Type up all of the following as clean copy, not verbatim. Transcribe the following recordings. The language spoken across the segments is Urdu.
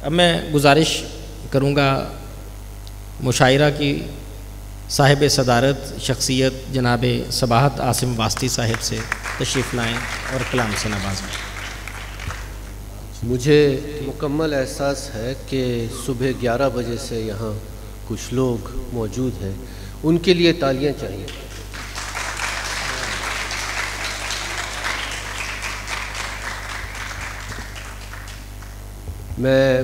اب میں گزارش کروں گا مشاعرہ کی صاحب صدارت شخصیت جناب صباحت عاصم واسطی صاحب سے تشریف لائیں اور کلام سے نوازیں۔ مجھے مکمل احساس ہے کہ صبح 11 بجے سے یہاں کچھ لوگ موجود ہیں، ان کے لیے تالیاں چاہیے۔ میں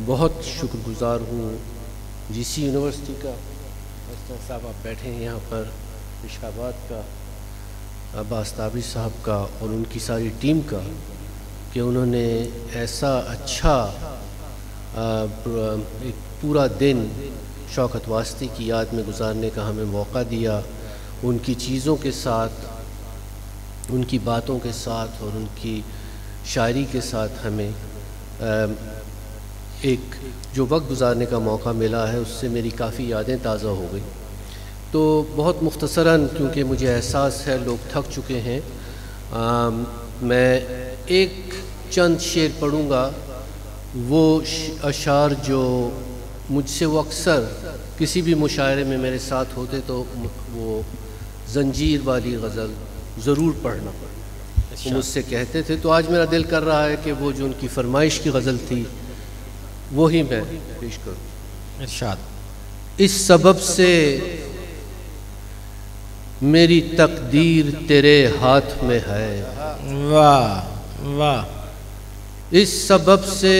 بہت شکر گزار ہوں جی سی یونیورسٹی کا، صاحب آپ بیٹھے ہیں یہاں پر، پشاورات کا، عباس تابری صاحب کا اور ان کی ساری ٹیم کا، کہ انہوں نے ایسا اچھا ایک پورا دن شوکت واسطی کی یاد میں گزارنے کا ہمیں موقع دیا، ان کی چیزوں کے ساتھ، ان کی باتوں کے ساتھ اور ان کی شاعری کے ساتھ ہمیں ایک جو وقت گزارنے کا موقع ملا ہے، اس سے میری کافی یادیں تازہ ہو گئی۔ تو بہت مختصراً، کیونکہ مجھے احساس ہے لوگ تھک چکے ہیں، میں ایک چند شعر پڑھوں گا، وہ اشعار جو مجھ سے وہ اکثر کسی بھی مشاعرے میں میرے ساتھ ہوتے تو وہ زنجیر والی غزل ضرور پڑھنا وہ مجھ سے کہتے تھے، تو آج میرا دل کر رہا ہے کہ وہ جو ان کی فرمائش کی غزل تھی وہی میں پیش کروں۔ ارشاد۔ اس سبب سے میری تقدیر تیرے ہاتھ میں ہے، واہ واہ۔ اس سبب سے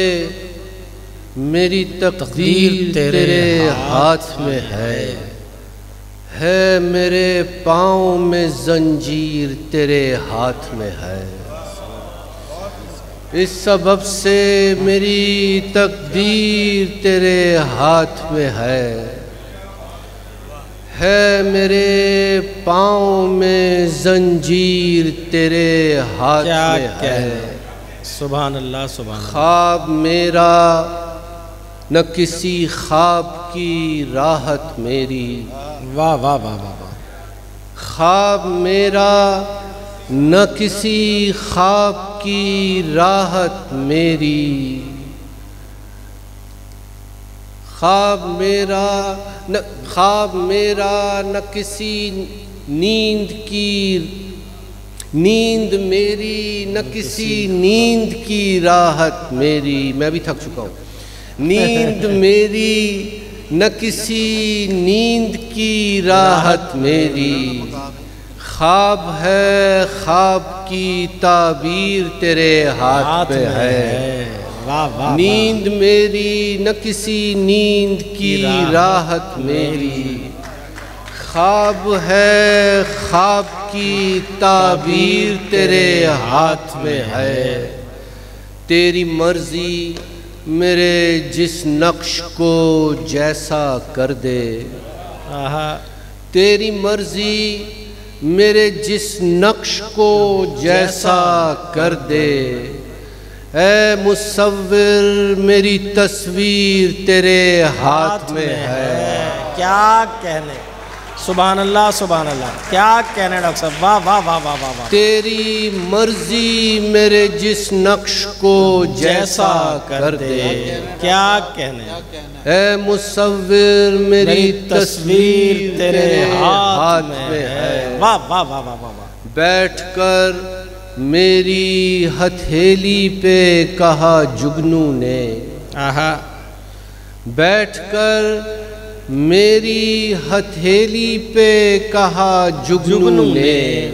میری تقدیر تیرے ہاتھ میں ہے میرے پاؤں میں زنجیر تیرے ہاتھ میں ہے۔ اس سبب سے میری تقدیر تیرے ہاتھ میں ہے میرے پاؤں میں زنجیر تیرے ہاتھ میں ہے۔ سبحان اللہ سبحان اللہ۔ خواب میرا نہ کسی خواب کی راحت میری، واہ واہ واہ واہ واہ۔ خواب میرا نہ کسی خواب کی راحت میری، خواب میرا نہ کسی نیند میری نہ کسی نیند کی راحت میری، میں بھی تھک چکا ہوں، نیند میری نہ کسی نیند کی راحت میری، خواب ہے خواب کی تعبیر تیرے ہاتھ میں ہے، نیند میری نہ کسی نیند کی راحت میری، خواب ہے خواب کی تعبیر تیرے ہاتھ میں ہے، تیری مرضی میرے جس نقش کو جیسا کر دے، تیری مرضی میرے جس نقش کو جیسا کر دے، اے مصور میری تصویر تیرے ہاتھ میں ہے۔ کیا کہنے، سبحان اللہ سبحان اللہ، کیا کہنے ڈاکٹر صاحب، واہ واہ واہ واہ واہ۔ تیری مرضی میرے جس نقش کو جیسا کر دے، کیا کہنے، اے مصور میری تصویر تیرے ہاتھ میں ہے، واہ واہ واہ واہ واہ۔ بیٹھ کر میری ہتھیلی پہ کہا جگنو نے، بیٹھ کر میری ہتھیلی پہ کہا جگنو نے،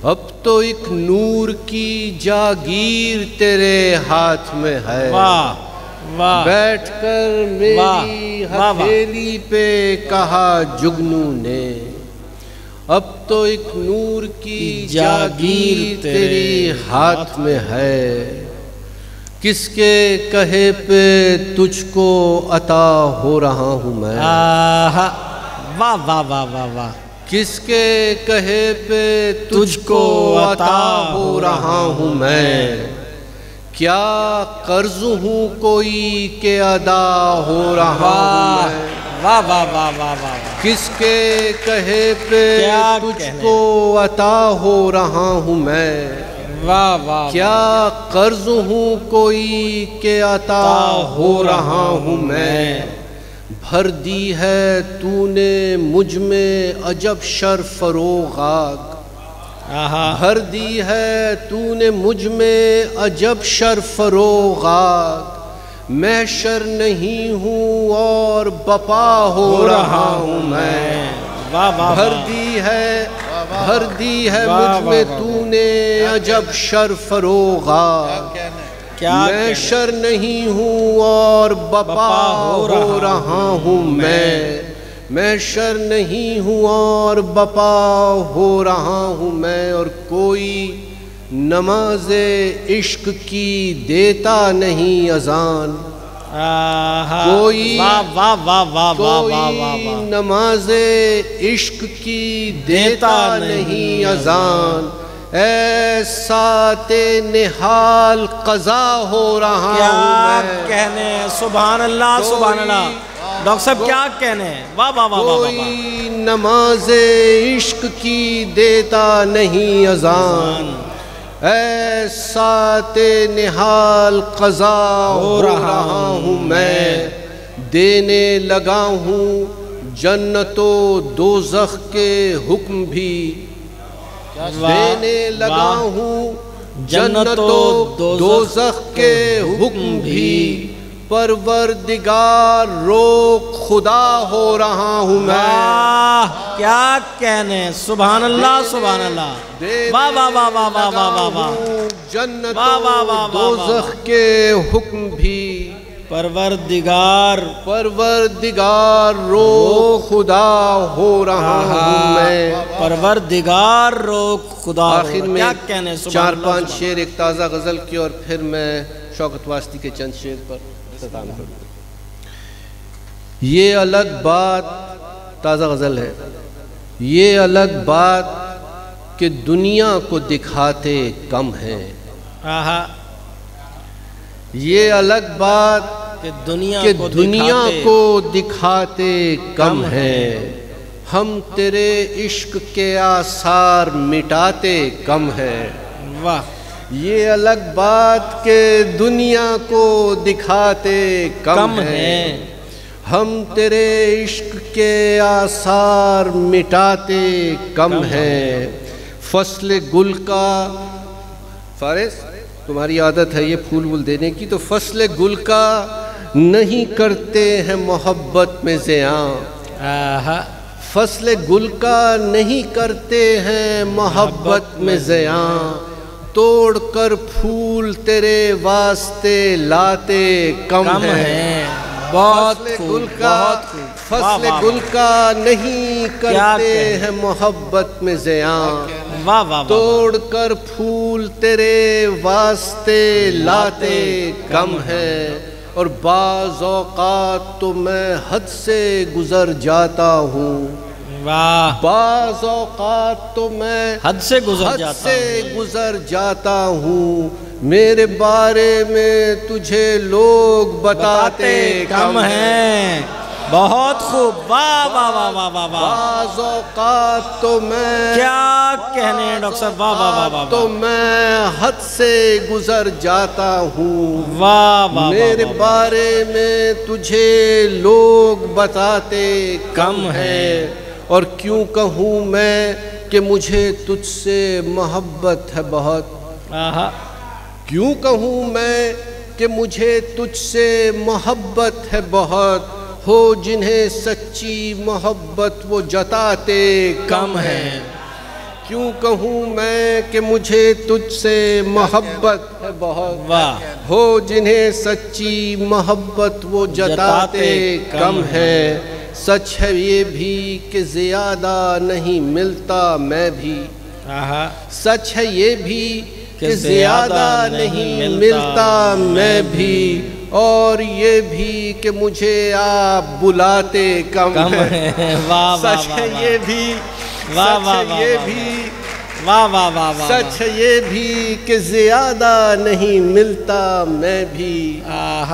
اب تو ایک نور کی جاگیر تیرے ہاتھ میں ہے، واہ واہ۔ بیٹھ کر میری ہتھیلی پہ کہا جگنو نے، اب تو ایک نور کی جاگیر تیری ہاتھ میں ہے، کس کے کہے پہ تجھ کو عطا ہو رہا ہوں میں، واہ واہ واہ واہ واہ۔ کس کے کہے پہ تجھ کو عطا ہو رہا ہوں میں، کیا قرض ہوں کوئی کہ ادا ہو رہا ہوں میں، واہ واہ واہ واہ واہ۔ کس کے کہے پہ تجھ کو عطا ہو رہا ہوں میں، واہ واہ، کیا قرض ہوں کوئی کہ عطا ہو رہا ہوں میں، بھر دی ہے تو نے مجھ میں عجب شر فروغ آگ، بھر دی ہے تو نے مجھ میں عجب شر فروغ آگ، محشر نہیں ہوں اور بپا ہو رہا ہوں میں، بھر دی ہے مجھ میں تو نے عجب شر فروغ آگ، محشر نہیں ہوں اور بپا ہو رہا ہوں میں، محشر نہیں ہوں اور بپا ہو رہا ہوں میں، اور کوئی نماز عشق کی دیتا نہیں اذان، کوئی نماز عشق کی دیتا نہیں اذان، اے سات نحال قضا ہو رہا ہوں میں، کہنے سبحان اللہ سبحان اللہ، ڈاکٹر صاحب کیا کہنے، واہ واہ واہ، کوئی نماز عشق کی دیتا نہیں اذان، اے سات نحال قضا ہو رہا ہوں میں، دینے لگا ہوں جنت و دوزخ کے حکم بھی، دینے لگا ہوں جنت و دوزخ کے حکم بھی، پروردگار روک خدا ہو رہا ہوں میں، کیا کہنے سبحان اللہ سبحان اللہ، واہ واہ واہ واہ واہ واہ واہ، جنت و دوزخ کے حکم بھی، پروردگار روک خدا ہو رہا ہوں میں، پروردگار روک خدا، آخر میں کیا کہنے چار پانچ شعر ایک تازہ غزل کی، اور پھر میں شوکت واسطی کے چند شعر پر اختتام کروں۔ یہ الگ بات، تازہ غزل ہے، یہ الگ بات کہ دنیا کو دکھاتے کم ہیں، یہ الگ بات کہ دنیا کو دکھاتے کم ہیں، ہم تیرے عشق کے آثار مٹاتے کم ہیں، واہ، یہ الگ بات کہ دنیا کو دکھاتے کم ہیں، ہم تیرے عشق کے آثار مٹاتے کم ہیں، فصل گل کا، فارس تمہاری عادت ہے یہ پھول وول دینے کی، تو فصل گل کا نہیں کرتے ہیں محبت میں زیاں، فصل گل کا نہیں کرتے ہیں محبت میں زیاں، توڑ کر پھول تیرے واسطے لاتے کم ہیں، بہت گل کا فصل گل کا نہیں کرتے ہیں محبت میں زیاں، توڑ کر پھول تیرے واسطے لاتے کم ہیں، اور بعض اوقات تو میں حد سے گزر جاتا ہوں، بعض اوقات تو میں حد سے گزر جاتا ہوں، میرے بارے میں تجھے لوگ بتاتے کم ہیں، بہت خوب، واہ واہ واہ واہ واہ، بعض اوقات تو میں کیا کہنے ڈاکٹر صاحب، واہ واہ واہ، تو میں حد سے گزر جاتا ہوں، واہ واہ، میرے بارے میں تجھے لوگ بتاتے کم ہیں، اور کیوں کہوں میں کہ مجھے تجھ سے محبت ہے بہت، کیوں کہوں میں کہ مجھے تجھ سے محبت ہے بہت، ہو جنہیں سچی محبت وہ جتاتے کم ہیں، کیوں کہوں میں کہ مجھے تجھ سے محبت ہے بہت، ہو جنہیں سچی محبت وہ جتاتے کم ہیں، سچ ہے یہ بھی کہ زیادہ نہیں ملتا میں بھی، سچ ہے یہ بھی کہ زیادہ نہیں ملتا میں بھی، اور یہ بھی کہ مجھے آپ بلاتے کم ہیں، سچ ہے یہ بھی واہ واہ واہ واہ، سچ یہ بھی کہ زیادہ نہیں ملتا میں بھی،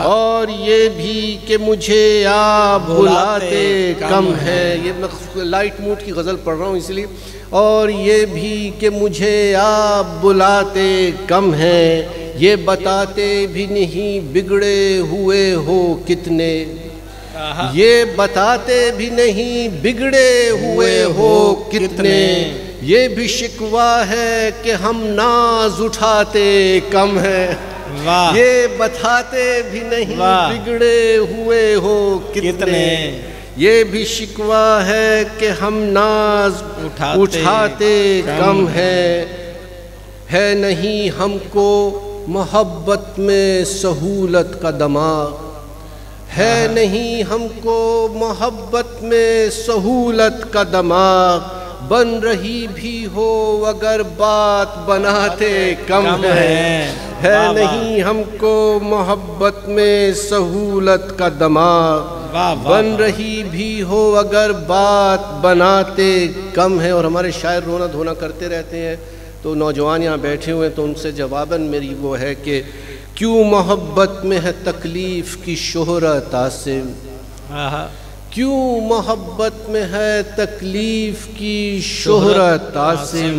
اور یہ بھی کہ مجھے آپ بلاتے کم ہے. یہ میں لائٹ موڈ کی غزل پڑھ رہا ہوں اس لیے. اور یہ بھی کہ مجھے آپ بلاتے کم ہیں، یہ بتاتے بھی نہیں بگڑے ہوئے ہو کتنے، یہ بتاتے بھی نہیں بگڑے ہوئے ہو کتنے. یہ بھی شکوہ ہے کہ ہم ناز اٹھاتے کم ہیں، یہ بتاتے بھی نہیں بگڑے ہوئے ہو کتنے. یہ بھی شکوہ ہے کہ ہم ناز اٹھاتے کم ہے نہیں ہم کو محبت میں سہولت کا دماغ، ہے نہیں ہم کو محبت میں سہولت کا دماغ. بن رہی بھی ہو اگر بات بناتے کم ہے نہیں ہم کو محبت میں سہولت کا دماغ. بن رہی بھی ہو اگر بات بناتے کم ہے. اور ہمارے شاعر رونا دھونا کرتے رہتے ہیں، تو نوجوان یہاں بیٹھے ہوئے تو ان سے جواباً میری وہ ہے کہ کیوں محبت میں ہے تکلیف کی شہرت عاصم، کیوں محبت میں ہے تکلیف کی شہرت عاصم.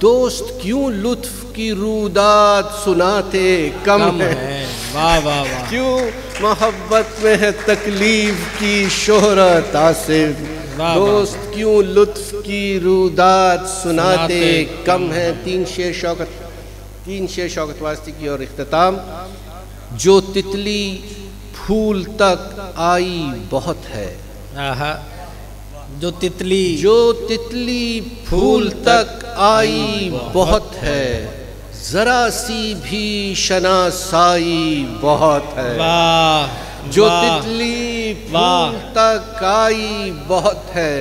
دوست کیوں لطف کی رودات سناتے کم ہے، کیوں محبت میں ہے تکلیف کی شہرت عاصم. دوست کیوں لطف کی رودات سناتے کم ہے. تین شعر شوکت واسطی کی اور اختتام. جو تتلی پھول تک آئی بہت ہے، جو تتلی پھول تک آئی بہت ہے، ذرا سی بھی شناسائی بہت ہے. جو تتلی پھول تک آئی بہت ہے،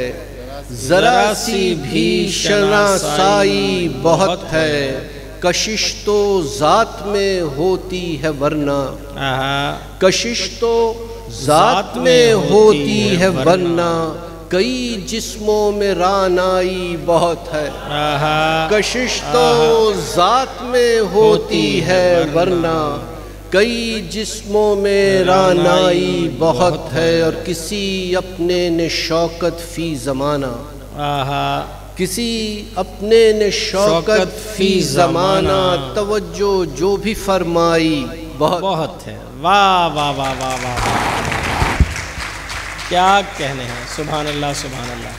ذرا سی بھی شناسائی بہت ہے. کشش تو ذات میں ہوتی ہے ورنہ، کشش تو ذات میں ہوتی ہے ورنہ، کئی جسموں میں رانائی بہت ہے. کشش تو ذات میں ہوتی ہے ورنہ، کئی جسموں میں رانائی بہت ہے. اور کسی اپنے نے شوکت فی زمانہ، کسی اپنے نے شوکت فی زمانہ، توجہ جو بھی فرمائی بہت ہے. واہ واہ واہ واہ واہ، کیا کہنے ہیں. سبحان اللہ سبحان اللہ.